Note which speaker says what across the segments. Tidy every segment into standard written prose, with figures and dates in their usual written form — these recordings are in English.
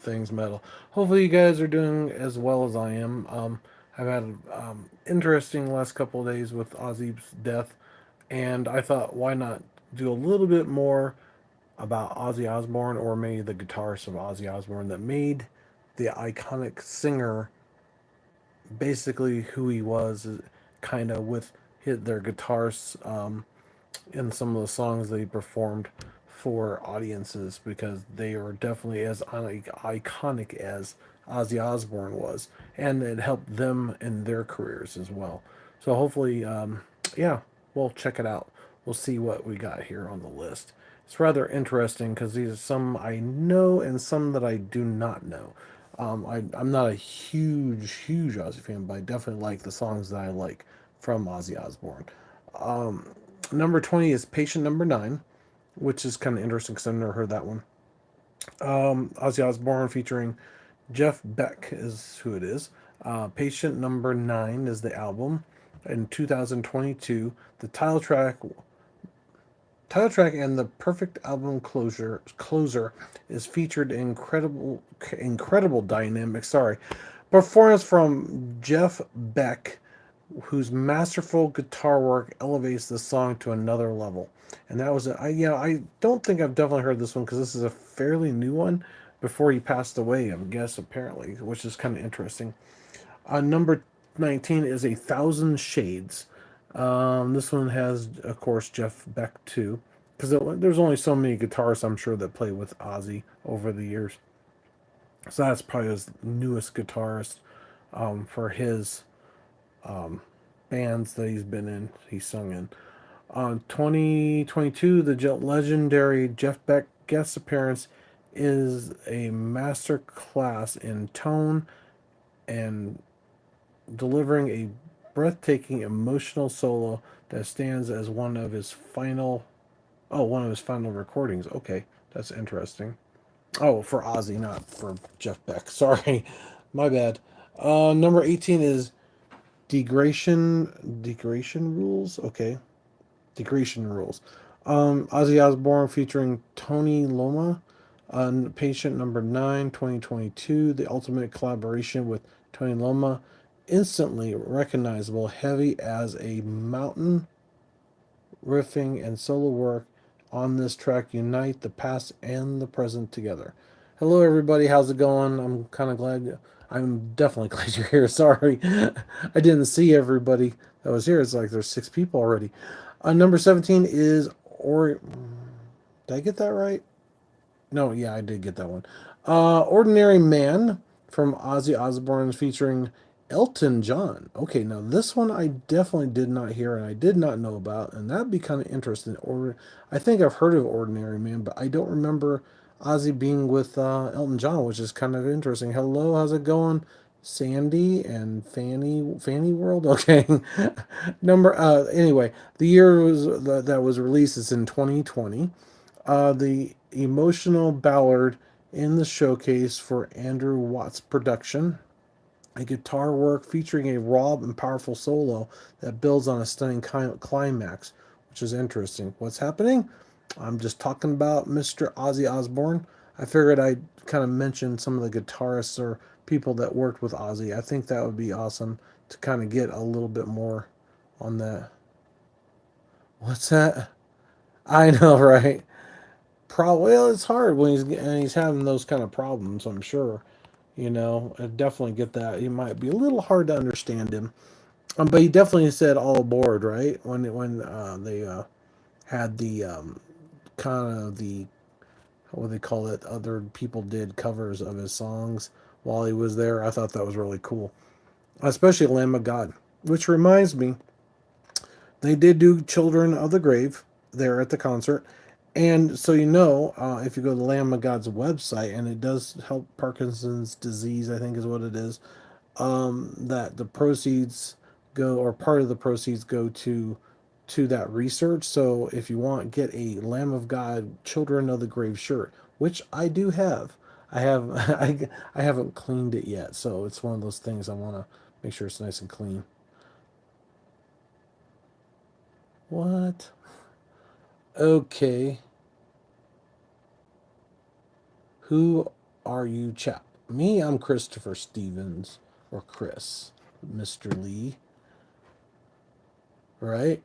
Speaker 1: things metal. Hopefully, you guys are doing as well as I am. I've had interesting last couple of days with Ozzy's death, and I thought, why not do a little bit more about Ozzy Osbourne, or maybe the guitarist of Ozzy Osbourne that made the iconic singer basically who he was, kind of with their guitars in some of the songs they performed for audiences, because they are definitely as iconic as Ozzy Osbourne was, and it helped them in their careers as well. So hopefully, yeah, we'll check it out. We'll see what we got here on the list. It's rather interesting because these are some I know and some that I do not know. I'm not a huge Ozzy fan, but I definitely like the songs that I like from Ozzy Osbourne. Number 20 is Patient Number 9, which is kind of interesting because I've never heard that one. Ozzy Osbourne featuring Jeff Beck is who it is. Patient Number 9 is the album. In 2022, the title track and the perfect album closer is featured in incredible dynamic performance from Jeff Beck, whose masterful guitar work elevates the song to another level. And that was I don't think I've definitely heard this one because this is a fairly new one before he passed away, I guess, apparently, which is kind of interesting. Number 19 is A Thousand Shades. This one has, of course, Jeff Beck too, because there's only so many guitarists I'm sure that play with Ozzy over the years. So that's probably his newest guitarist for his bands that he's been in, he's sung in. On 2022, the legendary Jeff Beck guest appearance is a master class in tone and delivering a breathtaking emotional solo that stands as one of his final recordings. Okay, that's interesting. Oh, for Ozzy, not for Jeff Beck. Sorry, my bad. Number 18 is Degradation Rules. Okay, Degradation Rules. Ozzy Osbourne featuring Tony Iommi on Patient Number 9, 2022. The ultimate collaboration with Tony Iommi, instantly recognizable, heavy as a mountain. Riffing and solo work on this track unite the past and the present together. Hello, everybody. How's it going? I'm kind of glad. I'm definitely glad you're here. Sorry, I didn't see everybody that was here. It's like there's 6 people already. Number 17 is Did I get that right? No, yeah, I did get that one. Ordinary Man from Ozzy Osbourne featuring Elton John. Okay, now this one I definitely did not hear and I did not know about, and that'd be kind of interesting. Or I think I've heard of Ordinary Man, but I don't remember Ozzy being with Elton John, which is kind of interesting. Hello, how's it going? Sandy and Fanny World. Okay, number. Anyway, the year that was released is in 2020. The emotional ballad in the showcase for Andrew Watt's production, a guitar work featuring a raw and powerful solo that builds on a stunning climax, which is interesting. What's happening? I'm just talking about Mr. Ozzy Osbourne. I figured I'd kind of mention some of the guitarists or people that worked with Ozzy. I think that would be awesome to kind of get a little bit more on that. What's that? I know, right? Well, it's hard when he's having those kind of problems. I'm sure, I definitely get that. It might be a little hard to understand him, but he definitely said all aboard, right? When they had the kind of the what do they call it? Other people did covers of his songs while he was there. I thought that was really cool, especially Lamb of God. Which reminds me, they did do Children of the Grave there at the concert. And so, if you go to the Lamb of God's website, and it does help Parkinson's disease, I think is what it is, that the proceeds go, or part of the proceeds go to that research. So if you want, get a Lamb of God Children of the Grave shirt, which I do have. I have I haven't cleaned it yet, so it's one of those things I want to make sure it's nice and clean. What? Okay. Who? are you, chap? Me, I'm Christopher Stevens, or Chris, Mr. Lee, right?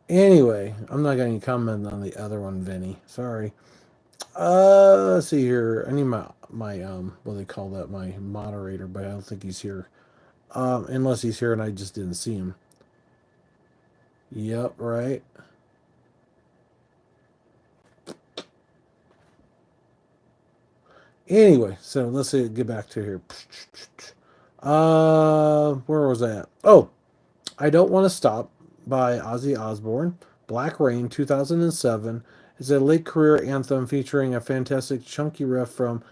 Speaker 1: Anyway, I'm not going to comment on the other one, Vinny. Sorry. Let's see here. I need my what do they call that? My moderator, but I don't think he's here. Unless he's here and I just didn't see him. Yep, right. Anyway, so let's see, get back to here. Where was I at? Oh, I Don't Want to Stop by Ozzy Osbourne. Black Rain, 2007, is a late career anthem featuring a fantastic chunky riff from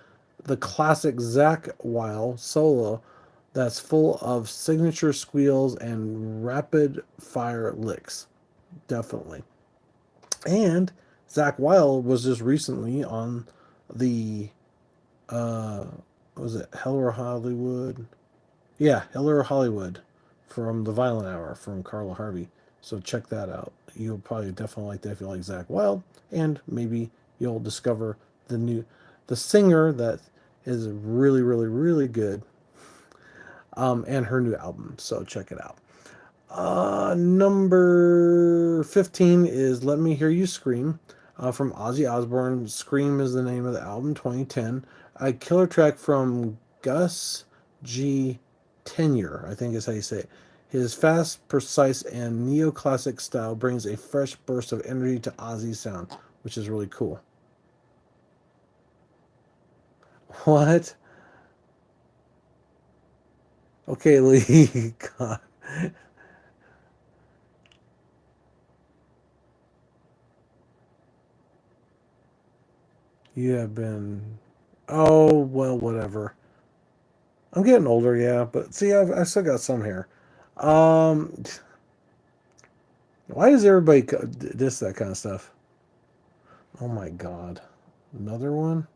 Speaker 1: the classic Zakk Wylde solo that's full of signature squeals and rapid fire licks. Definitely. And Zakk Wylde was just recently on the what was it Heller Hollywood? Yeah, Heller Hollywood from the Violent Hour from Carla Harvey. So check that out. You'll probably definitely like that if you like Zakk Wylde, and maybe you'll discover the singer that is really, really, really good, and her new album. So check it out. Number 15 is Let Me Hear You Scream, from Ozzy Osbourne. Scream is the name of the album, 2010. A killer track from Gus G Tenure, I think is how you say it. His fast, precise, and neoclassic style brings a fresh burst of energy to Ozzy's sound, which is really cool. What? Okay, Lee. God. You have been. Oh, well, whatever. I'm getting older, yeah, but see, I've still got some hair. Um, why does everybody diss that kind of stuff? Oh my god, another one.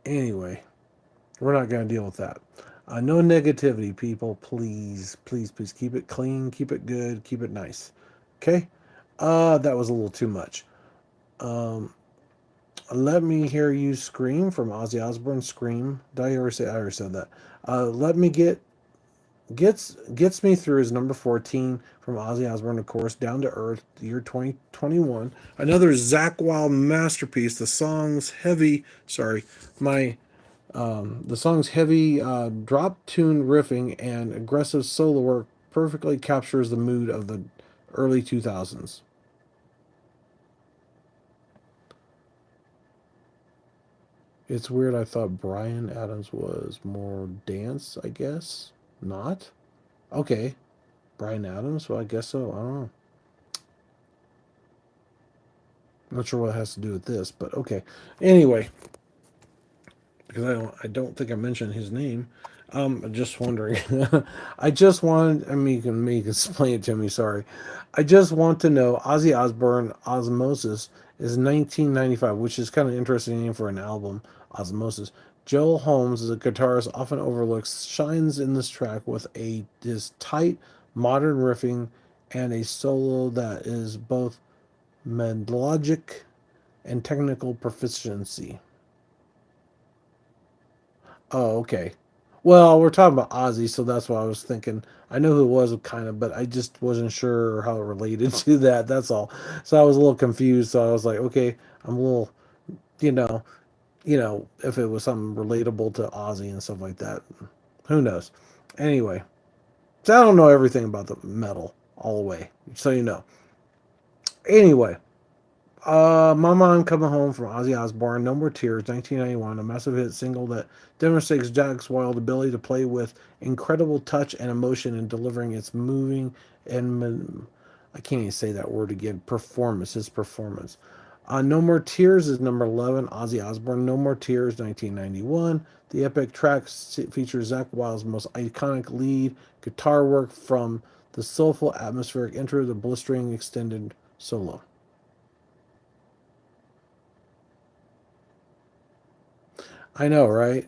Speaker 1: Anyway, we're not gonna deal with that. No negativity, people. Please, please, please keep it clean, keep it good, keep it nice. Okay. That was a little too much. Um, Let Me Hear You Scream from Ozzy Osbourne. Scream. Did I already say? I already said that. Let Me Gets Me Through is number 14 from Ozzy Osbourne, of course. Down to Earth, the year 2021. Another Zakk Wylde masterpiece. My the song's heavy drop tune riffing and aggressive solo work perfectly captures the mood of the early 2000s. It's weird. I thought Brian Adams was more dance, I guess. Not? Okay. Brian Adams? Well, I guess so. I don't know. Not sure what it has to do with this, but okay. Anyway, because I don't think I mentioned his name. I'm just wondering. I just wanted. I mean, you can explain it to me. Sorry. I just want to know. Ozzy Osbourne Osmosis is 1995, which is kind of interesting name for an album. Osmosis. Joel Holmes is a guitarist often overlooked. Shines in this track with his tight modern riffing and a solo that is both melodic and technical proficiency. Oh, okay. Well, we're talking about Ozzy, so that's what I was thinking. I know who it was, kind of, but I just wasn't sure how it related to that. That's all. So I was a little confused. So I was like, okay, I'm a little, you know, if it was something relatable to Ozzy and stuff like that. Who knows? Anyway, so I don't know everything about the metal all the way, so you know. Anyway, Mama, I'm Coming Home from Ozzy Osbourne, No More Tears, 1991, a massive hit single that demonstrates Jack's wild ability to play with incredible touch and emotion in delivering its moving and I can't even say that word again, his performance. No More Tears is number 11, Ozzy Osbourne, No More Tears, 1991. The epic track features Zakk Wylde's most iconic lead guitar work from the soulful atmospheric intro to the blistering extended solo. I know, right?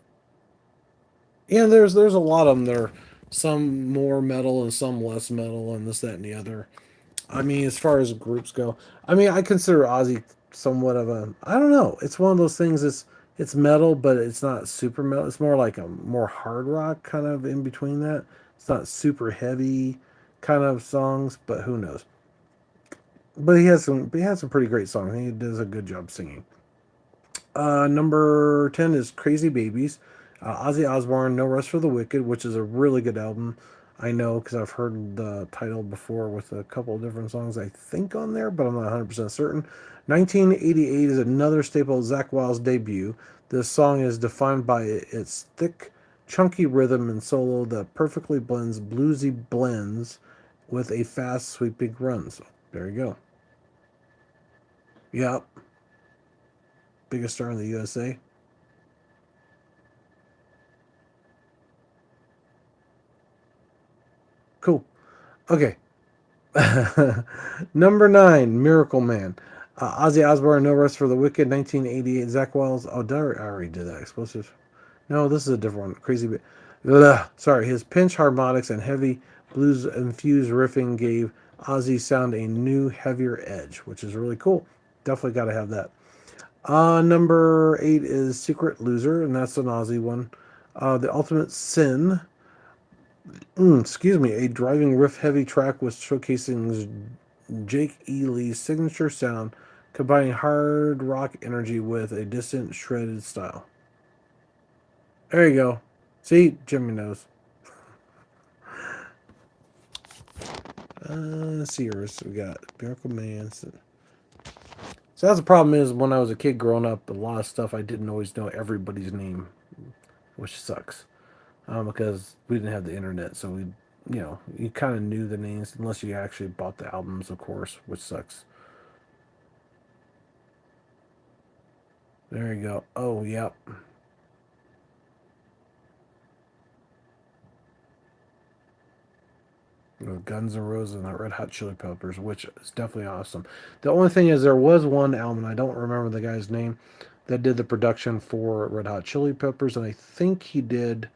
Speaker 1: Yeah, there's a lot of them. There, some more metal and some less metal, and this, that, and the other. I mean, as far as groups go, I mean, I consider Ozzy somewhat of a. I don't know. It's one of those things. It's metal, but it's not super metal. It's more like a more hard rock kind of in between that. It's not super heavy kind of songs, but who knows? But he has some. He has some pretty great songs. He does a good job singing. Number 10 is Crazy Babies. Ozzy Osbourne, No Rest for the Wicked, which is a really good album. I know because I've heard the title before with a couple of different songs, I think, on there, but I'm not 100% certain. 1988 is another staple of Zakk Wylde's debut. This song is defined by its thick, chunky rhythm and solo that perfectly blends bluesy blends with a fast, sweeping run. So there you go. Yep, biggest star in the USA. Cool. Okay. Number 9, Miracle Man. Ozzy Osbourne, No Rest for the Wicked, 1988. Zakk Wylde. Oh, I already did that. Explosive. No, this is a different one. Crazy bit. Sorry. His pinch harmonics and heavy blues-infused riffing gave Ozzy sound a new, heavier edge, which is really cool. Definitely got to have that. Number 8 is Secret Loser, and that's an Ozzy one. The Ultimate Sin. Excuse me, a driving riff heavy track with showcasing Jake E. Lee's signature sound, combining hard rock energy with a distant shredded style. There you go. See, Jimmy knows. Let's see here. So we got Miracle Man. So that's the problem is when I was a kid growing up, a lot of stuff I didn't always know everybody's name, which sucks. Because we didn't have the internet, so you kind of knew the names unless you actually bought the albums, of course, which sucks. There you go. Oh, yep. Guns N' Roses and the Red Hot Chili Peppers, which is definitely awesome. The only thing is, there was one album, I don't remember the guy's name, that did the production for Red Hot Chili Peppers, and I think he did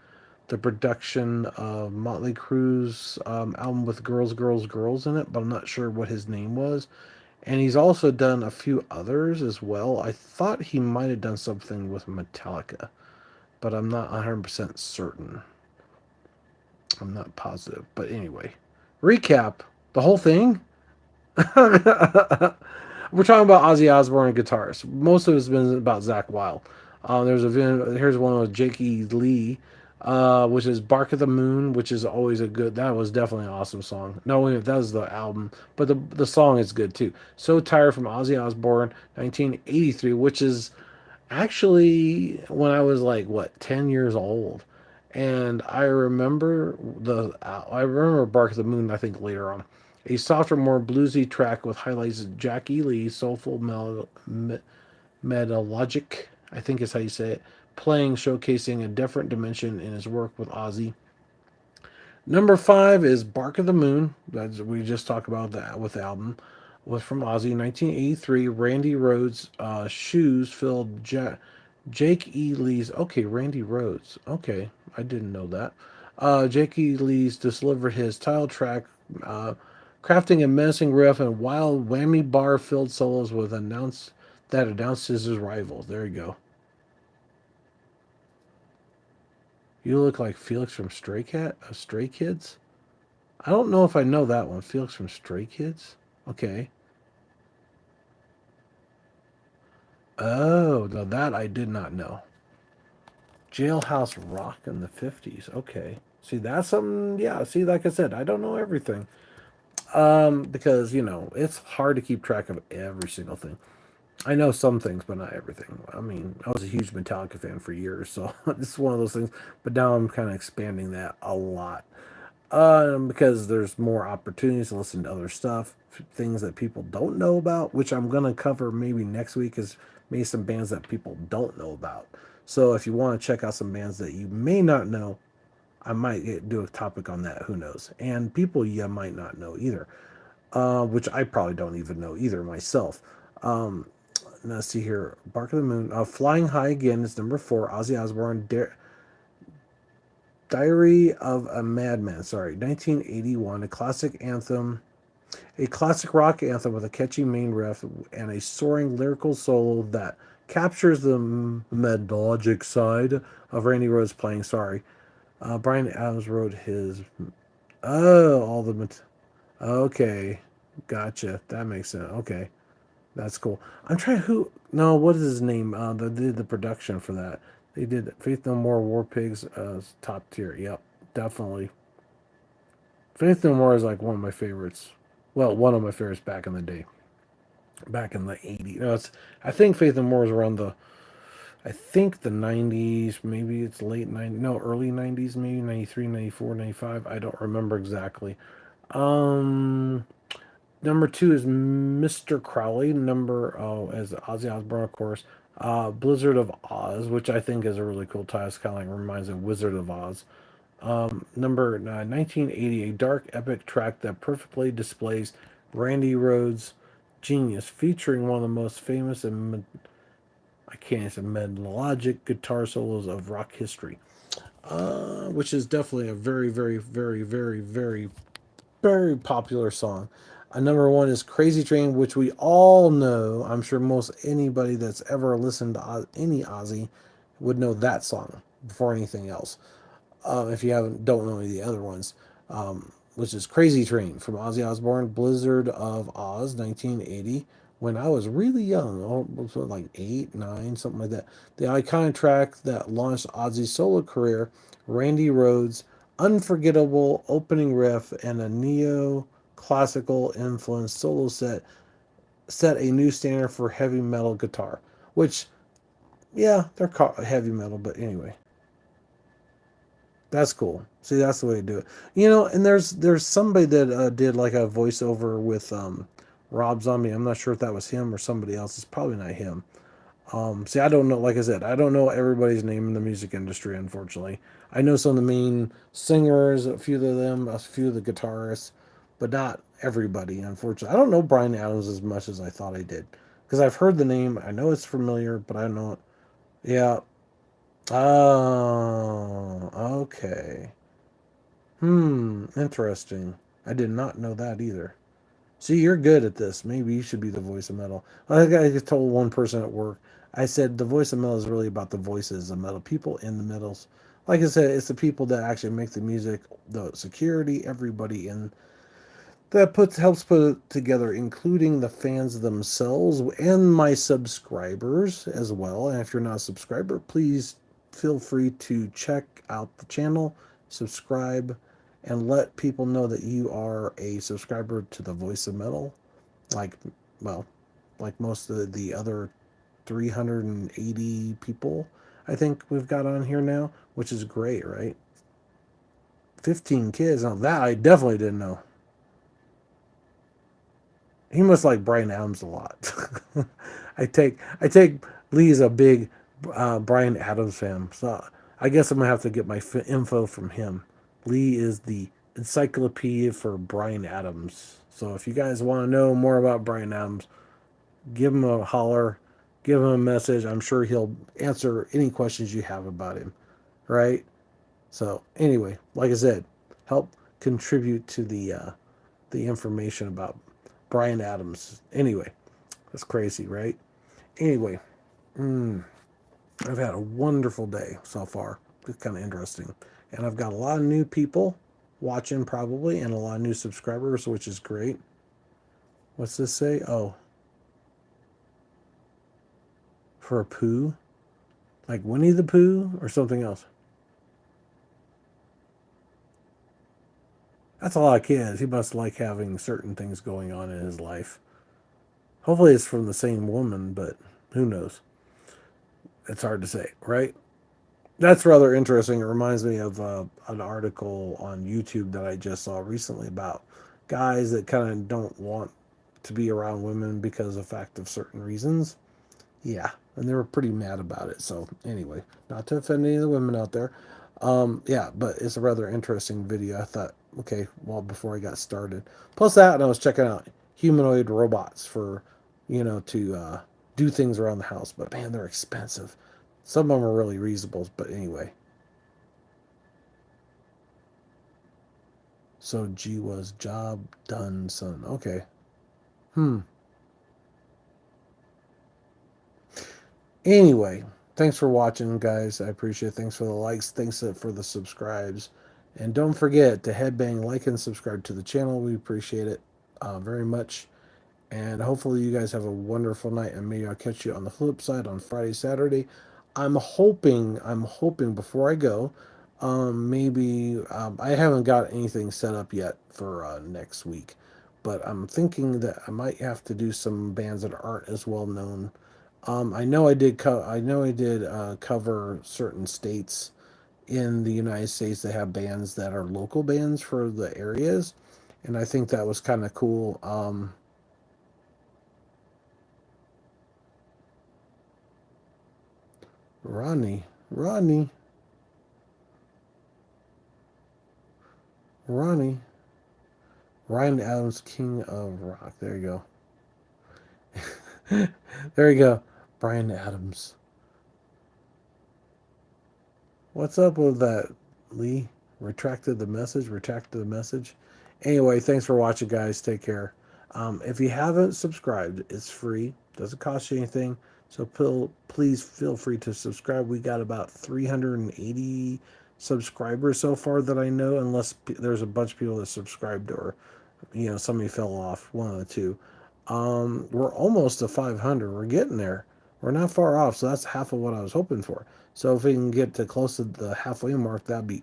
Speaker 1: the production of Motley Crue's album with Girls, Girls, Girls in it, but I'm not sure what his name was. And he's also done a few others as well. I thought he might have done something with Metallica, but I'm not 100% certain. I'm not positive. But anyway, recap the whole thing. We're talking about Ozzy Osbourne, guitarist. Most of it's been about Zakk Wylde. Here's one with Jake E. Lee, which is "Bark of the Moon," which is always a good. That was definitely an awesome song. No, wait, that was the album, but the song is good too. "So Tired" from Ozzy Osbourne, 1983, which is actually when I was like what 10 years old, and I remember "Bark of the Moon." I think later on, a softer, more bluesy track with highlights of Jack E. Lee's soulful melodic, I think is how you say it, playing, showcasing a different dimension in his work with Ozzy. Number 5 is Bark of the Moon. That's, we just talked about that with the album. Was from Ozzy, 1983. Randy Rhoads' shoes filled Jake E. Lee's. Okay, Randy Rhoads. Okay, I didn't know that. Jake E. Lee's delivered his title track, uh, crafting a menacing riff and wild whammy bar filled solos that announces his rivals. There you go. You look like Felix from Stray Kids. I don't know if I know that one. Felix from Stray Kids. Okay. Oh, now that I did not know. Jailhouse Rock in the 50s. Okay. See, that's something. Yeah. See, like I said, I don't know everything. Because it's hard to keep track of every single thing. I know some things, but not everything. I mean, I was a huge Metallica fan for years, so this is one of those things. But now I'm kind of expanding that a lot. Because there's more opportunities to listen to other stuff, things that people don't know about, which I'm gonna cover maybe next week. Is maybe some bands that people don't know about. So if you want to check out some bands that you may not know, I might do a topic on that. Who knows? And people you might not know either, which I probably don't even know either myself. Um, let's see here. Bark of the Moon. Flying High Again is number 4. Ozzy Osbourne. Diary of a Madman. Sorry, 1981. A classic anthem. A classic rock anthem with a catchy main riff and a soaring lyrical solo that captures the melodic side of Randy Rhoads playing. Sorry. Bryan Adams wrote his. Oh, all the. Okay. Gotcha. That makes sense. Okay. That's cool. I'm trying who. No, what is his name? They did the production for that. They did Faith No More, War Pigs, top tier. Yep, definitely. Faith No More is like one of my favorites. Well, one of my favorites back in the day, back in the '80s. No, I think Faith No More was around the. I think the '90s. Maybe it's late '90s. No, early '90s. Maybe '93, '94, '95. I don't remember exactly. Um, Number two is Mr. Crowley. As Ozzy Osbourne, of course. Blizzard of Oz, which I think is a really cool title. It's kind of like reminds me of Wizard of Oz. Number 1980, a dark epic track that perfectly displays Randy Rhoads' genius, featuring one of the most famous and I can't say melodic guitar solos of rock history. Which is definitely a very, very, very, very, very, very popular song. Number one is Crazy Train, which we all know. I'm sure most anybody that's ever listened to any Ozzy would know that song before anything else. If you don't know any of the other ones, which is Crazy Train from Ozzy Osbourne, Blizzard of Oz, 1980. When I was really young, like 8, 9, something like that. The iconic track that launched Ozzy's solo career, Randy Rhoads' unforgettable opening riff and a neo-classical influenced solo set a new standard for heavy metal guitar. Which, yeah, they're called heavy metal, but anyway, that's cool. See, that's the way to do it. And there's somebody that did like a voiceover with Rob Zombie. I'm not sure if that was him or somebody else. It's probably not him. See, I don't know. Like I said, I don't know everybody's name in the music industry. Unfortunately, I know some of the main singers, a few of them, a few of the guitarists, but not everybody. Unfortunately, I don't know Bryan Adams as much as I thought I did because I've heard the name. I know it's familiar, but I don't know it. Yeah. Oh, okay. Interesting. I did not know that either. See, you're good at this. Maybe you should be the voice of metal. I just told one person at work, I said the voice of metal is really about the voices of metal, people in the middles. Like I said, it's the people that actually make the music, the security, everybody in that helps put it together, including the fans themselves and my subscribers as well. And if you're not a subscriber, please feel free to check out the channel, subscribe, and let people know that you are a subscriber to the Voice of Metal. Like, well, like most of the other 380 people I think we've got on here now, which is great, right? 15 kids. Now that I definitely didn't know. He must like Bryan Adams a lot. I take Lee's a big Bryan Adams fan, so I guess I'm gonna have to get my info from him. Lee is the encyclopedia for Bryan Adams. So if you guys want to know more about Bryan Adams, give him a holler, give him a message. I'm sure he'll answer any questions you have about him. Right? So anyway, like I said, help contribute to the information about Bryan Adams. Anyway, that's crazy, right? Anyway, I've had a wonderful day so far. It's kind of interesting. And I've got a lot of new people watching probably and a lot of new subscribers, which is great. What's this say? Oh, for a poo? Like Winnie the Pooh or something else? That's a lot of kids. He must like having certain things going on in his life. Hopefully it's from the same woman, but who knows? It's hard to say, right? That's rather interesting. It reminds me of an article on YouTube that I just saw recently about guys that kind of don't want to be around women because of fact of certain reasons. Yeah, and they were pretty mad about it. So anyway, not to offend any of the women out there. Yeah, but it's a rather interesting video. I thought, okay, well, before I got started. Plus that, and I was checking out humanoid robots for, to do things around the house. But man, they're expensive. Some of them are really reasonable, but anyway. So G was job done, son. Okay. Hmm. Anyway, thanks for watching, guys. I appreciate it. Thanks for the likes. Thanks for the subscribes. And don't forget to headbang, like, and subscribe to the channel. We appreciate it very much. And hopefully you guys have a wonderful night. And maybe I'll catch you on the flip side on Friday, Saturday. I'm hoping before I go, maybe I haven't got anything set up yet for next week. But I'm thinking that I might have to do some bands that aren't as well known. I know I did. I know I did cover certain states in the United States that have bands that are local bands for the areas, and I think that was kind of cool. Ronnie, Ronnie, Ronnie, Ryan Adams, King of Rock. There you go. There you go. Brian Adams. What's up with that, Lee? Retracted the message. Retracted the message. Anyway, thanks for watching, guys. Take care. If you haven't subscribed, it's free. Doesn't cost you anything. So please feel free to subscribe. We got about 380 subscribers so far that I know, unless there's a bunch of people that subscribed or somebody fell off, one of the two. We're almost to 500. We're getting there. We're not far off, so that's half of what I was hoping for. So if we can get to close to the halfway mark, that'd be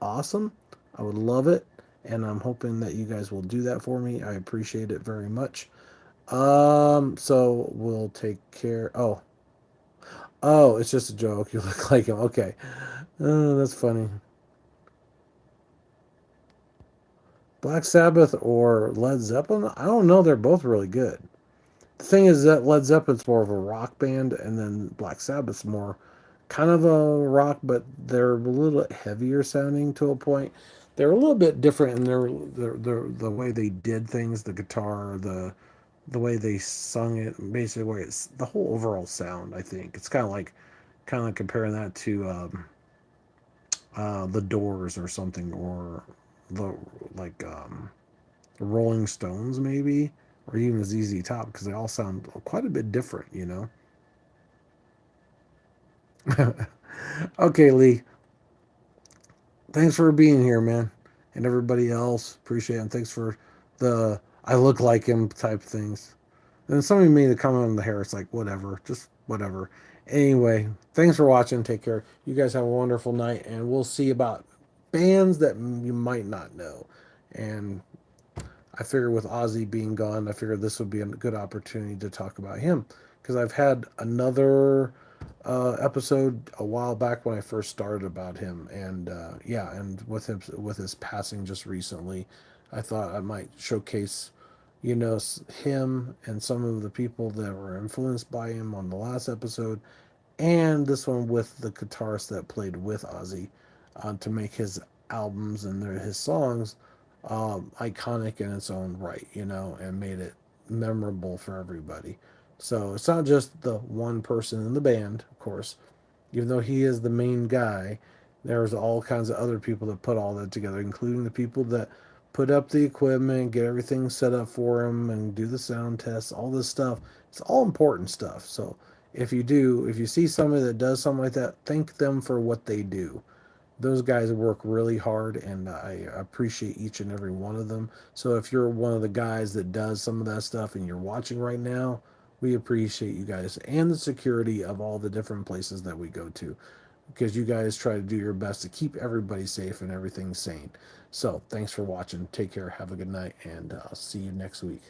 Speaker 1: awesome. I would love it, and I'm hoping that you guys will do that for me. I appreciate it very much. So we'll take care. Oh, it's just a joke. You look like him. Okay, that's funny. Black Sabbath or Led Zeppelin? I don't know. They're both really good. The thing is that Led Zeppelin's more of a rock band, and then Black Sabbath's more kind of a rock, but they're a little bit heavier sounding to a point. They're a little bit different in the way they did things, the guitar, the way they sung it, basically where it's the whole overall sound. I think it's kind of comparing that to the Doors or something, or the like Rolling Stones maybe, or even ZZ Top, because they all sound quite a bit different, Okay, Lee. Thanks for being here, man, and everybody else. Appreciate it. And thanks for the "I look like him" type things. And somebody made a comment on the hair. It's like whatever, just whatever. Anyway, thanks for watching. Take care. You guys have a wonderful night, and we'll see about bands that you might not know. And I figure with Ozzy being gone, I figured this would be a good opportunity to talk about him, because I've had another episode a while back when I first started about him, and yeah, and with his passing just recently, I thought I might showcase, him and some of the people that were influenced by him on the last episode, and this one with the guitarist that played with Ozzy, to make his albums and his songs iconic in its own right, and made it memorable for everybody. So it's not just the one person in the band, of course. Even though he is the main guy, there's all kinds of other people that put all that together, including the people that put up the equipment, get everything set up for him, and do the sound tests, all this stuff. It's all important stuff. So if you see somebody that does something like that, thank them for what they do. Those guys work really hard, and I appreciate each and every one of them. So if you're one of the guys that does some of that stuff and you're watching right now, we appreciate you guys and the security of all the different places that we go to, because you guys try to do your best to keep everybody safe and everything sane. So thanks for watching. Take care. Have a good night, and I'll see you next week.